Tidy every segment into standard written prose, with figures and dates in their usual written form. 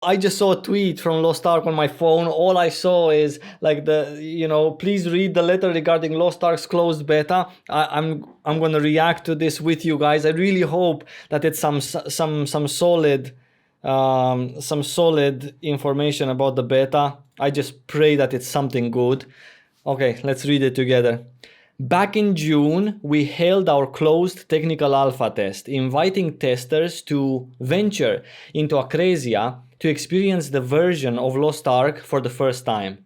I just saw a tweet from Lost Ark on my phone. All I saw is like please read the letter regarding Lost Ark's closed beta. I'm gonna react to this with you guys. I really hope that it's some solid information about the beta. I just pray that it's something good. Okay, let's read it together. Back in June, we held our closed technical alpha test, inviting testers to venture into Acrasia to experience the version of Lost Ark for the first time.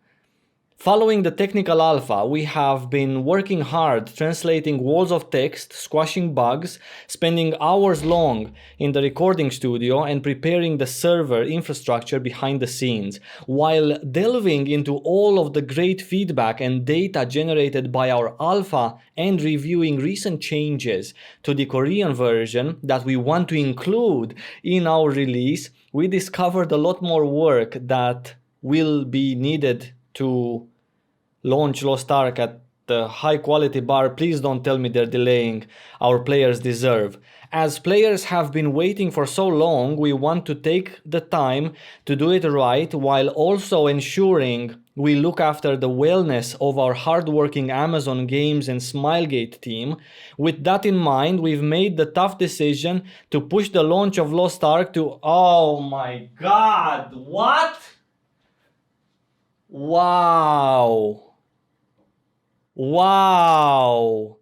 Following the technical alpha, we have been working hard translating walls of text, squashing bugs, spending hours long in the recording studio and preparing the server infrastructure behind the scenes, while delving into all of the great feedback and data generated by our alpha and reviewing recent changes to the Korean version that we want to include in our release. We discovered a lot more work that will be needed to launch Lost Ark at the high quality bar. Please don't tell me they're delaying. Our players deserve. As players have been waiting for so long, we want to take the time to do it right while also ensuring we look after the wellness of our hardworking Amazon Games and Smilegate team. With that in mind, we've made the tough decision to push the launch of Lost Ark to... Oh my god! What? Wow! Wow.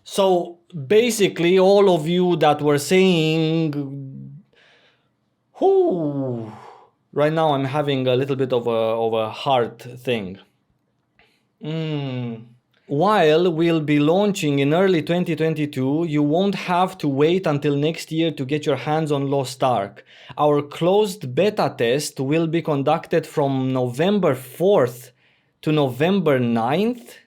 So basically all of you that were saying, whoo, right now I'm having a little bit of a heart thing. While we'll be launching in early 2022, you won't have to wait until next year to get your hands on Lost Ark. Our closed beta test will be conducted from November 4th to November 9th,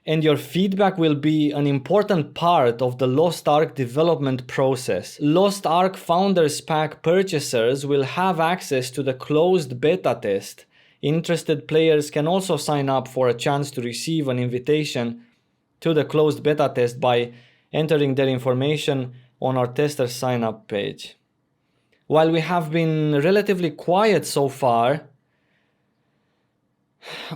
and your feedback will be an important part of the Lost Ark development process. Lost Ark Founders Pack purchasers will have access to the closed beta test. Interested players can also sign up for a chance to receive an invitation to the closed beta test by entering their information on our tester sign up page. While we have been relatively quiet so far,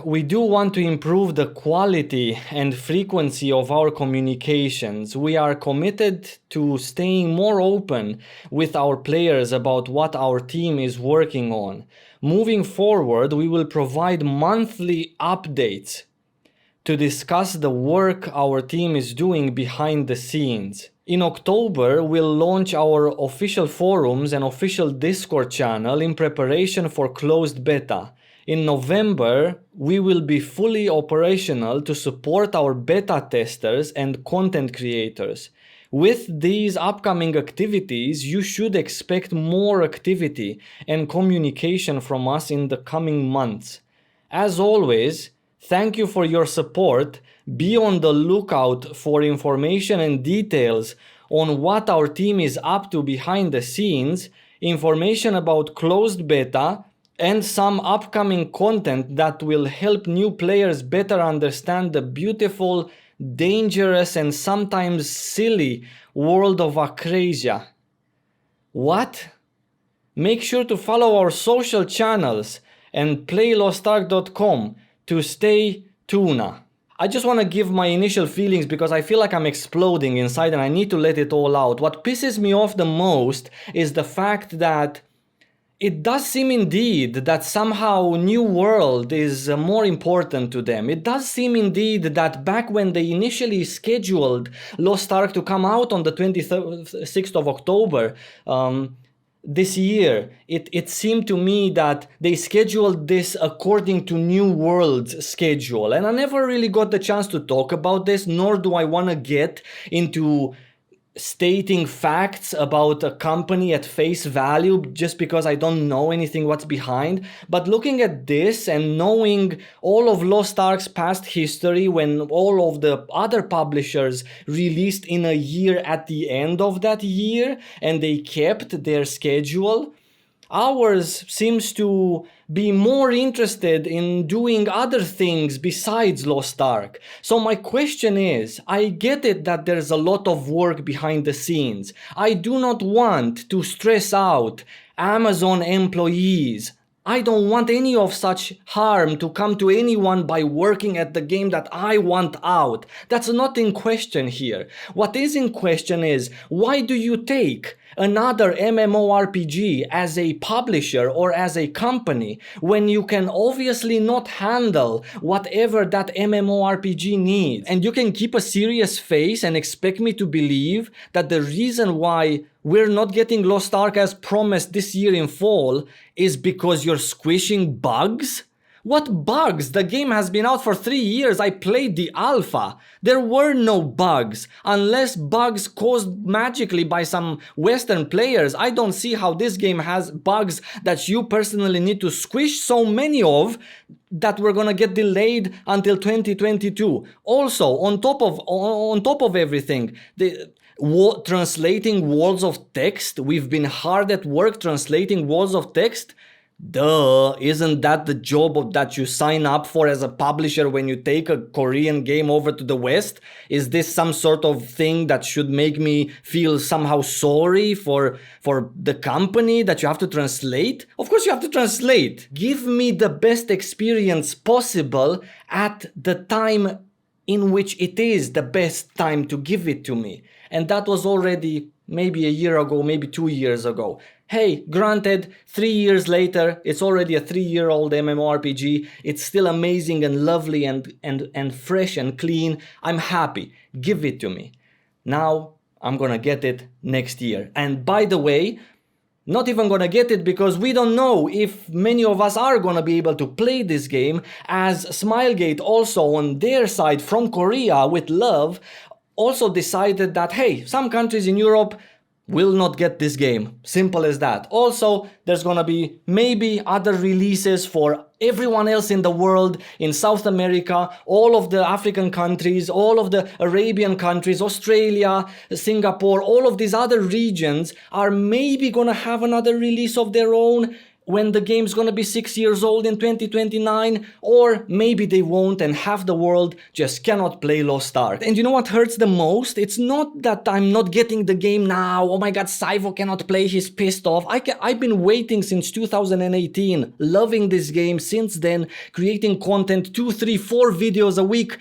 we do want to improve the quality and frequency of our communications. We are committed to staying more open with our players about what our team is working on. Moving forward, we will provide monthly updates to discuss the work our team is doing behind the scenes. In October, we'll launch our official forums and official Discord channel in preparation for closed beta. In November, we will be fully operational to support our beta testers and content creators. With these upcoming activities, you should expect more activity and communication from us in the coming months. As always, thank you for your support. Be on the lookout for information and details on what our team is up to behind the scenes, information about closed beta, and some upcoming content that will help new players better understand the beautiful, dangerous, and sometimes silly world of Acrasia. What? Make sure to follow our social channels and playlostark.com to stay tuna. I just want to give my initial feelings because I feel like I'm exploding inside and I need to let it all out. What pisses me off the most is the fact that it does seem indeed that somehow New World is more important to them. It does seem indeed that back when they initially scheduled Lost Ark to come out on the 26th of October this year, it seemed to me that they scheduled this according to New World's schedule. And I never really got the chance to talk about this, nor do I want to get into stating facts about a company at face value just because I don't know anything what's behind. But looking at this and knowing all of Lost Ark's past history when all of the other publishers released in a year at the end of that year and they kept their schedule, Ours seems to be more interested in doing other things besides Lost Ark. So my question is, I get it that there's a lot of work behind the scenes. I do not want to stress out Amazon employees. I don't want any of such harm to come to anyone by working at the game that I want out. That's not in question here. What is in question is, why do you take another MMORPG as a publisher or as a company when you can obviously not handle whatever that MMORPG needs? And you can keep a serious face and expect me to believe that the reason why we're not getting Lost Ark as promised this year in fall is because you're squishing bugs? What bugs? The game has been out for 3 years. I played the alpha. There were no bugs. Unless bugs caused magically by some Western players, I don't see how this game has bugs that you personally need to squish so many of that we're gonna get delayed until 2022. Also, on top of everything, translating walls of text, we've been hard at work translating walls of text. Duh, isn't that the job that you sign up for as a publisher when you take a Korean game over to the West? Is this some sort of thing that should make me feel somehow sorry for the company that you have to translate? Of course you have to translate. Give me the best experience possible at the time in which it is the best time to give it to me. And that was already maybe a year ago, maybe 2 years ago. Hey, granted, 3 years later, it's already a 3-year-old MMORPG. It's still amazing and lovely and fresh and clean. I'm happy. Give it to me. Now, I'm gonna get it next year. And by the way, not even gonna get it because we don't know if many of us are gonna be able to play this game, as Smilegate also on their side from Korea with love also decided that, hey, some countries in Europe will not get this game. Simple as that. Also, there's gonna be maybe other releases for everyone else in the world, in South America, all of the African countries, all of the Arabian countries, Australia, Singapore, all of these other regions are maybe gonna have another release of their own when the game's gonna be 6 years old in 2029, or maybe they won't and half the world just cannot play Lost Ark. And you know what hurts the most? It's not that I'm not getting the game now, oh my god, Saivo cannot play, he's pissed off. I've been waiting since 2018, loving this game since then, creating content, 2, 3, 4 videos a week,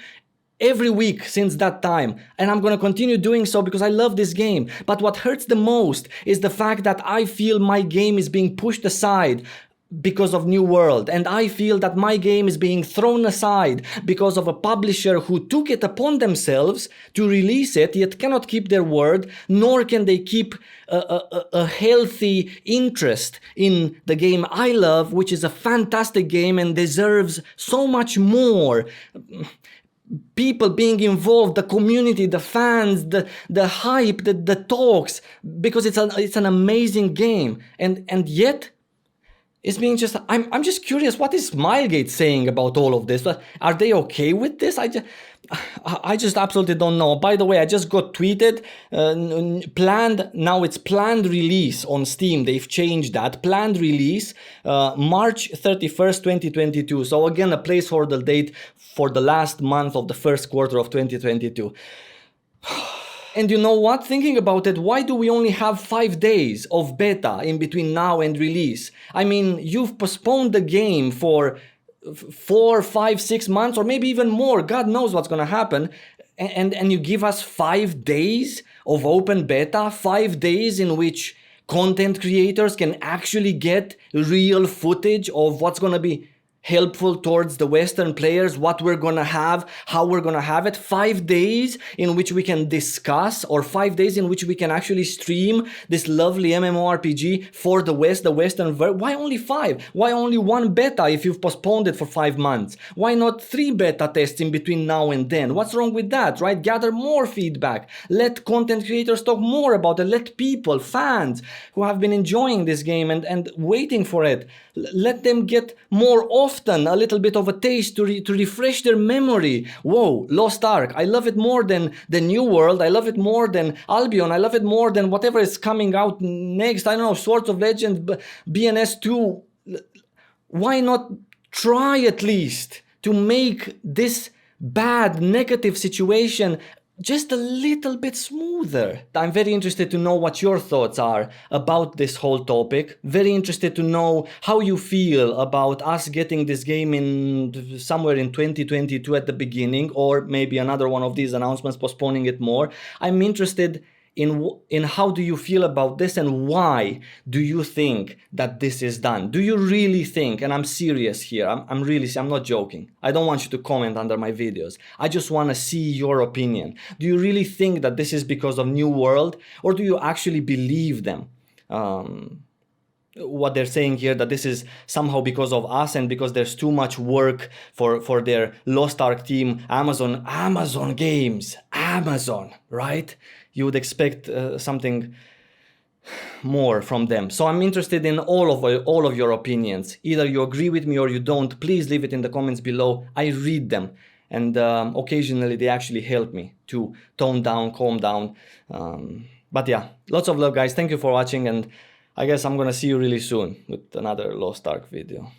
every week since that time, and I'm gonna continue doing so because I love this game. But what hurts the most is the fact that I feel my game is being pushed aside because of New World, and I feel that my game is being thrown aside because of a publisher who took it upon themselves to release it, yet cannot keep their word, nor can they keep a healthy interest in the game I love, which is a fantastic game and deserves so much more people being involved, the community, the fans, the hype, the talks, because it's an amazing game, and yet it's being just. I'm just curious, what is Smilegate saying about all of this? Are they okay with this? I just absolutely don't know. By the way, I just got tweeted planned. Now it's planned release on Steam. They've changed that planned release March 31st, 2022. So again, a placeholder date for the last month of the first quarter of 2022. And you know what? Thinking about it, why do we only have 5 days of beta in between now and release? I mean, you've postponed the game for 4, 5, 6 months, or maybe even more. God knows what's gonna happen. And you give us 5 days of open beta, 5 days in which content creators can actually get real footage of what's gonna be helpful towards the Western players, what we're gonna have, how we're gonna have it. 5 days in which we can discuss, or 5 days in which we can actually stream this lovely MMORPG for the West, the Western world. Why only 5? Why only 1 beta if you've postponed it for 5 months? Why not 3 beta tests in between now and then? What's wrong with that, right? Gather more feedback. Let content creators talk more about it. Let people, fans who have been enjoying this game and waiting for it, let them get more off often a little bit of a taste to refresh their memory. Whoa, Lost Ark, I love it more than the New World, I love it more than Albion, I love it more than whatever is coming out next, I don't know, Swords of Legend, BNS 2. Why not try at least to make this bad, negative situation just a little bit smoother? I'm very interested to know what your thoughts are about this whole topic. Very interested to know how you feel about us getting this game in somewhere in 2022 at the beginning, or maybe another one of these announcements postponing it more. I'm interested in how do you feel about this, and why do you think that this is done? Do you really think, and I'm serious here, I'm not joking, I don't want you to comment under my videos, I just want to see your opinion. Do you really think that this is because of New World, or do you actually believe them? What they're saying here, that this is somehow because of us and because there's too much work for their Lost Ark team. Amazon games, Amazon, right? You would expect something more from them. So I'm interested in all of your opinions. Either you agree with me or you don't. Please leave it in the comments below. I read them, and occasionally they actually help me to tone down, calm down. But yeah, lots of love, guys. Thank you for watching, and I guess I'm gonna see you really soon with another Lost Ark video.